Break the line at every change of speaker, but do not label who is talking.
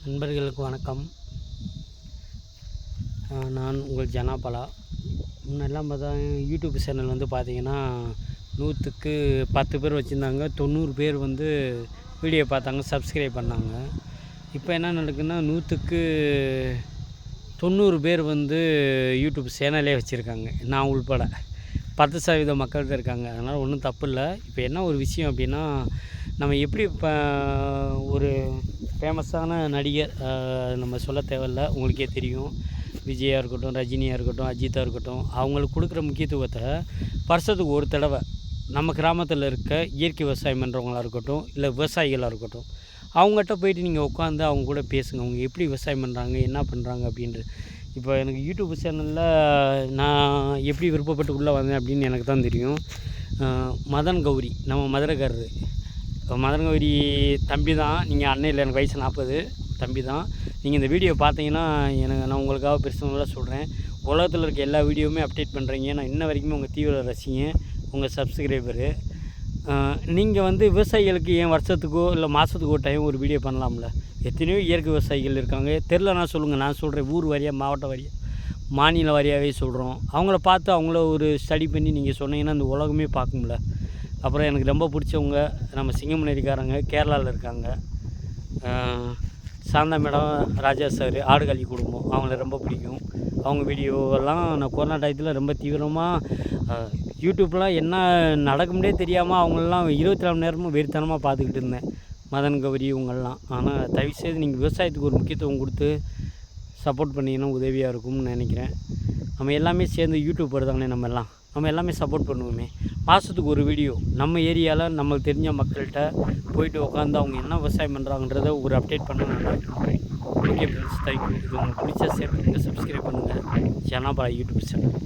நண்பர்களுக்கு வணக்கம். நான் உங்கள் ஜனாபாலா. முன்னெல்லாம் பார்த்தா யூடியூப் சேனல் வந்து பார்த்திங்கன்னா 100க்கு 10 பேர் வச்சுருந்தாங்க. 90 பேர் வந்து வீடியோ பார்த்தாங்க, சப்ஸ்கிரைப் பண்ணாங்க. இப்போ என்ன நடக்குதுன்னா 100க்கு 90 பேர் வந்து யூடியூப் சேனலே வச்சுருக்காங்க, நான் உள்பட. 10% மக்கள் தான் இருக்காங்க. அதனால் ஒன்றும் தப்பு இல்லை. இப்போ என்ன ஒரு விஷயம் அப்படின்னா, நம்ம எப்படி இப்போ ஒரு ஃபேமஸான நடிகர், நம்ம சொல்ல தேவையில்ல, உங்களுக்கே தெரியும். விஜயாக இருக்கட்டும், ரஜினியாக இருக்கட்டும், அஜித்தாக இருக்கட்டும், அவங்களுக்கு கொடுக்குற முக்கியத்துவத்தை வருஷத்துக்கு ஒரு தடவை நம்ம கிராமத்தில் இருக்க இயற்கை விவசாயம் பண்ணுறவங்களா இருக்கட்டும், இல்லை விவசாயிகளாக இருக்கட்டும், அவங்ககிட்ட போயிட்டு நீங்கள் உட்காந்து அவங்க கூட பேசுங்க. அவங்க எப்படி விவசாயம் பண்ணுறாங்க, என்ன பண்ணுறாங்க அப்படின்ட்டு. இப்போ எனக்கு யூடியூப் சேனலில் நான் எப்படி விருப்பப்பட்டு உள்ளே வந்தேன் அப்படின்னு எனக்கு தான் தெரியும். மதன் கௌரி, நம்ம மதுரைக்காரரு. மதன் கௌரி தம்பி தான். நீங்கள் அண்ணன் இல்லை, எனக்கு வயசு 40, தம்பி தான். நீங்கள் இந்த வீடியோ பார்த்தீங்கன்னா நான் உங்களுக்காக பர்சனலாக சொல்கிறேன். உலகத்தில் இருக்க எல்லா வீடியோவுமே அப்டேட் பண்ணுறீங்க. நான் இன்ன வரைக்குமே உங்கள் தீவிர ரசிகன், உங்கள் சப்ஸ்கிரைபரு. நீங்கள் வந்து விவசாயிகளுக்கு ஏன் வருஷத்துக்கோ இல்லை மாதத்துக்கோ டைம் ஒரு வீடியோ பண்ணலாம்ல? எத்தனையோ இயற்கை விவசாயிகள் இருக்காங்க. தெரிலனா சொல்லுங்கள், நான் சொல்கிறேன். ஊர் வாரியாக, மாவட்ட வாரியாக, மாநில வாரியாகவே சொல்கிறோம். அவங்கள பார்த்து அவங்கள ஒரு ஸ்டடி பண்ணி நீங்கள் சொன்னீங்கன்னா இந்த உலகமே பார்க்கும்ல. அப்புறம் எனக்கு ரொம்ப பிடிச்சவங்க நம்ம சிங்கமனேரிக்காரங்க, கேரளாவில் இருக்காங்க. சாந்தா மேடம், ராஜா சார், ஆடுகாலி குடும்பம், அவங்கள ரொம்ப பிடிக்கும். அவங்க வீடியோவெல்லாம் நான் கொரோனா டயத்தில் ரொம்ப தீவிரமாக யூடியூப்லாம் என்ன நடக்கும்னே தெரியாமல் அவங்களெலாம் 24 மணி நேரமும் வெறித்தனமாக பார்த்துக்கிட்டு இருந்தேன். மதன் கௌரி இவங்கெல்லாம். ஆனால் தயவுசெய்து நீங்கள் விவசாயத்துக்கு ஒரு முக்கியத்துவம் கொடுத்து சப்போர்ட் பண்ணிங்கன்னா உதவியாக இருக்கும்னு நினைக்கிறேன். நம்ம எல்லாமே சேர்ந்து யூடியூபர் தானே, நம்ம எல்லாமே சப்போர்ட் பண்ணுவோமே. மாதத்துக்கு ஒரு வீடியோ நம்ம ஏரியாவில் நம்மளுக்கு தெரிஞ்ச மக்கள்கிட்ட போயிட்டு உட்காந்து அவங்க என்ன விவசாயம் பண்ணுறாங்கன்றத ஒரு அப்டேட் பண்ண நல்லா இருக்கும். Okay friends, thank you. இது உங்களுக்கு பிடிச்சா ஷேர் பண்ணுங்கள், சப்ஸ்கிரைப் பண்ணுங்கள். ஜனாபாலா யூடியூப் சேனல்.